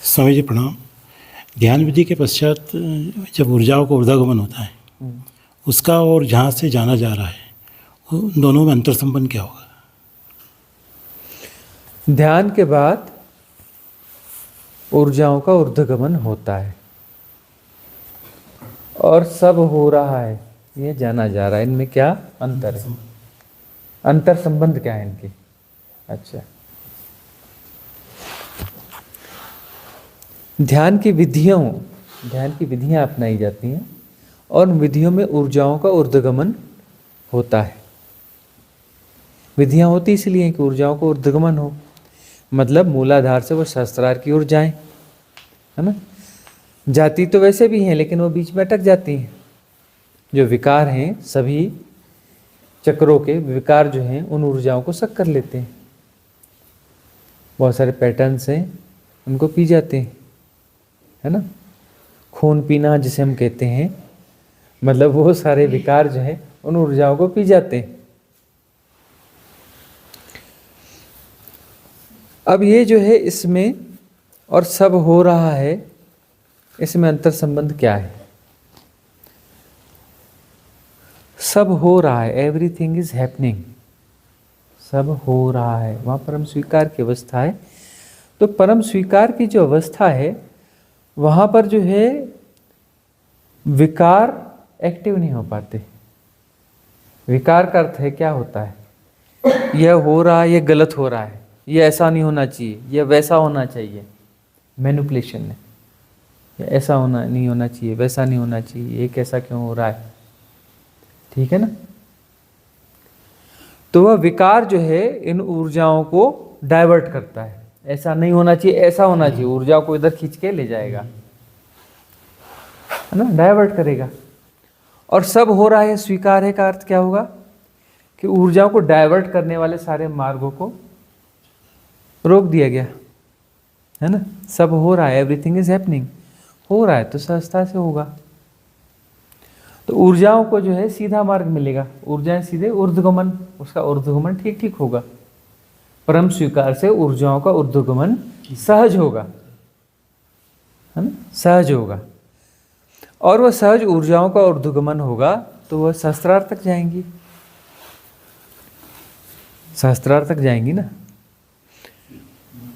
स्वामी जी प्रणाम। ध्यान विधि के पश्चात जब ऊर्जाओं का ऊर्ध्वगमन होता है उसका और जहाँ से जाना जा रहा है उन दोनों में अंतर संबंध क्या होगा? ध्यान के बाद ऊर्जाओं का ऊर्ध्वगमन होता है और सब हो रहा है, ये जाना जा रहा है। इनमें क्या अंतर है? अंतर संबंध क्या है इनके? अच्छा, ध्यान की विधियां अपनाई जाती हैं और विधियों में ऊर्जाओं का ऊर्ध्वगमन होता है। विधियां होती इसलिए हैं कि ऊर्जाओं का ऊर्ध्वगमन हो, मतलब मूलाधार से वो सहस्त्रार की ओर जाएं, है ना। जाती तो वैसे भी हैं लेकिन वो बीच में अटक जाती हैं। जो विकार हैं, सभी चक्रों के विकार जो हैं उन ऊर्जाओं को सक कर लेते हैं। बहुत सारे पैटर्न्स हैं, उनको पी जाते हैं, है ना। खून पीना जिसे हम कहते हैं, मतलब वो सारे विकार जो है उन ऊर्जाओं को पी जाते हैं। अब ये जो है इसमें और सब हो रहा है, इसमें अंतर संबंध क्या है? सब हो रहा है, एवरीथिंग इज हैपनिंग, सब हो रहा है, वहाँ परम स्वीकार की अवस्था है। तो परम स्वीकार की जो अवस्था है वहाँ पर जो है विकार एक्टिव नहीं हो पाते। विकार का अर्थ है क्या होता है? यह हो रहा है, यह गलत हो रहा है, यह ऐसा नहीं होना चाहिए, यह वैसा होना चाहिए, मैनिपुलेशन है। यह ऐसा होना नहीं होना चाहिए, वैसा नहीं होना चाहिए, ये कैसा क्यों हो रहा है, ठीक है ना। तो वह विकार जो है इन ऊर्जाओं को डाइवर्ट करता है। ऐसा नहीं होना चाहिए, ऐसा होना चाहिए, ऊर्जा को इधर खींच के ले जाएगा, है ना, डाइवर्ट करेगा। और सब हो रहा है स्वीकार है का अर्थ क्या होगा? कि ऊर्जाओं को डाइवर्ट करने वाले सारे मार्गों को रोक दिया गया, है ना। सब हो रहा है, एवरीथिंग इज हैपनिंग, हो रहा है तो सहजता से होगा। तो ऊर्जाओं को जो है सीधा मार्ग मिलेगा, ऊर्जाएं सीधे ऊर्ध्वगमन, उसका ऊर्ध्वगमन ठीक ठीक होगा। परम स्वीकार से ऊर्जाओं का ऊर्ध्वगमन सहज होगा, है ना, सहज होगा। और वह सहज ऊर्जाओं का ऊर्ध्वगमन होगा तो वह सहस्त्रार तक जाएंगी, सहस्त्रार तक जाएंगी ना।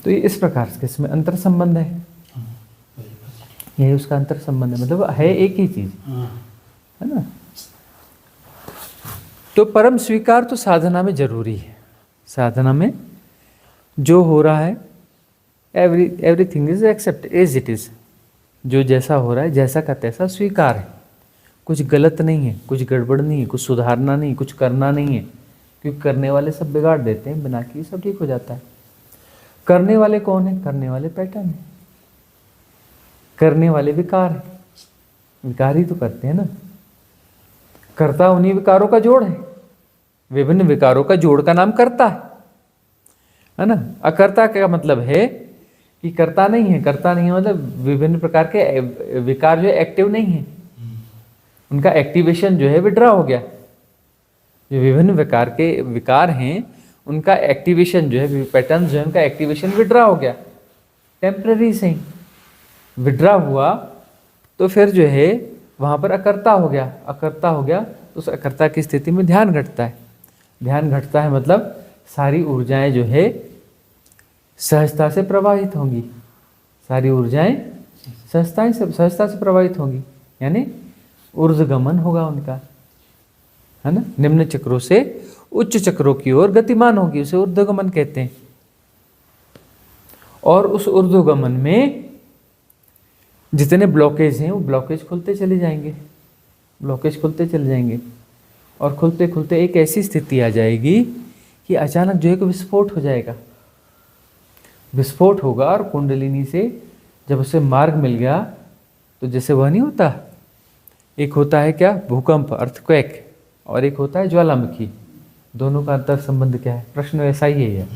तो ये इस प्रकार से इसमें अंतर संबंध है, यही उसका अंतर संबंध है, मतलब है एक ही चीज, है ना। तो परम स्वीकार तो साधना में जरूरी है। साधना में जो हो रहा है, everything is accept as it is, जो जैसा हो रहा है जैसा का तैसा स्वीकार है। कुछ गलत नहीं है, कुछ गड़बड़ नहीं है, कुछ सुधारना नहीं, कुछ करना नहीं है, क्योंकि करने वाले सब बिगाड़ देते हैं, बिना किए सब ठीक हो जाता है। करने वाले कौन है? करने वाले पैटर्न है, करने वाले विकार है, विकार ही तो करते हैं ना। कर्ता उन्हीं विकारों का जोड़ है, विभिन्न विकारों का जोड़ का नाम कर्ता है ना। अकर्ता का मतलब है कि कर्ता नहीं है, कर्ता नहीं है मतलब विभिन्न प्रकार के विकार जो है एक्टिव नहीं है, उनका एक्टिवेशन जो है विड्रॉ हो गया। जो विभिन्न प्रकार के विकार हैं उनका एक्टिवेशन जो है, पैटर्न जो है उनका एक्टिवेशन विड्रॉ हो गया, टेम्पररी से ही विड्रॉ हुआ तो फिर जो है वहाँ पर अकर्ता हो गया। अकर्ता हो गया तो उस अकर्ता की स्थिति में ध्यान घटता है। ध्यान घटता है मतलब सारी ऊर्जाएं जो है सहजता से प्रवाहित होंगी, सारी ऊर्जाएं सहजता से प्रवाहित होंगी, यानी ऊर्ध्वगमन होगा उनका, है ना। निम्न चक्रों से उच्च चक्रों की ओर गतिमान होगी, उसे ऊर्ध्वगमन कहते हैं। और उस ऊर्ध्वगमन में जितने ब्लॉकेज हैं वो ब्लॉकेज खुलते चले जाएंगे, ब्लॉकेज खुलते चले जाएंगे। और खुलते खुलते एक ऐसी स्थिति आ जाएगी कि अचानक जो है कि विस्फोट हो जाएगा, विस्फोट होगा। और कुंडलिनी से जब उसे मार्ग मिल गया तो जैसे वह नहीं होता, एक होता है क्या भूकंप, अर्थक्वेक, और एक होता है ज्वालामुखी। दोनों का अंतर संबंध क्या है? प्रश्न ऐसा ही है।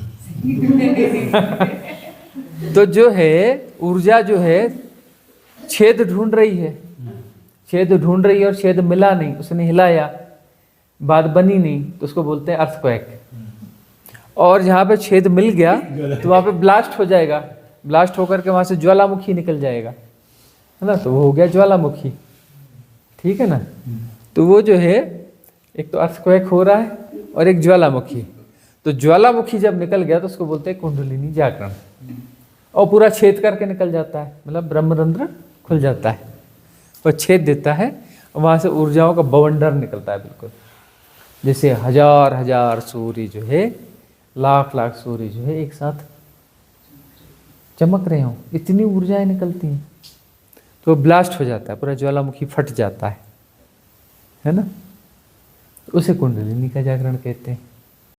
तो जो है ऊर्जा जो है छेद ढूंढ रही है, छेद ढूंढ रही है और छेद मिला नहीं, उसने हिलाया, बात बनी नहीं, तो उसको बोलते हैं अर्थक्वेक। और जहाँ पे छेद मिल गया तो वहाँ पे ब्लास्ट हो जाएगा, ब्लास्ट होकर के वहाँ से ज्वालामुखी निकल जाएगा, है ना, तो वो हो गया ज्वालामुखी, ठीक है ना। तो वो जो है एक तो अर्थक्वेक हो रहा है और एक ज्वालामुखी, तो ज्वालामुखी जब निकल गया तो उसको बोलते हैं कुंडलिनी जागरण, और पूरा छेद करके निकल जाता है, मतलब ब्रह्मरंध्र खुल जाता है और छेद देता है, और वहाँ से ऊर्जाओं का बवंडर निकलता है, बिल्कुल जैसे हजार हजार सूर्य जो है, लाख लाख सूर्य जो है एक साथ चमक रहे हों, इतनी ऊर्जाएं निकलती हैं, तो ब्लास्ट हो जाता है, पूरा ज्वालामुखी फट जाता है ना, उसे कुंडलिनी का जागरण कहते हैं।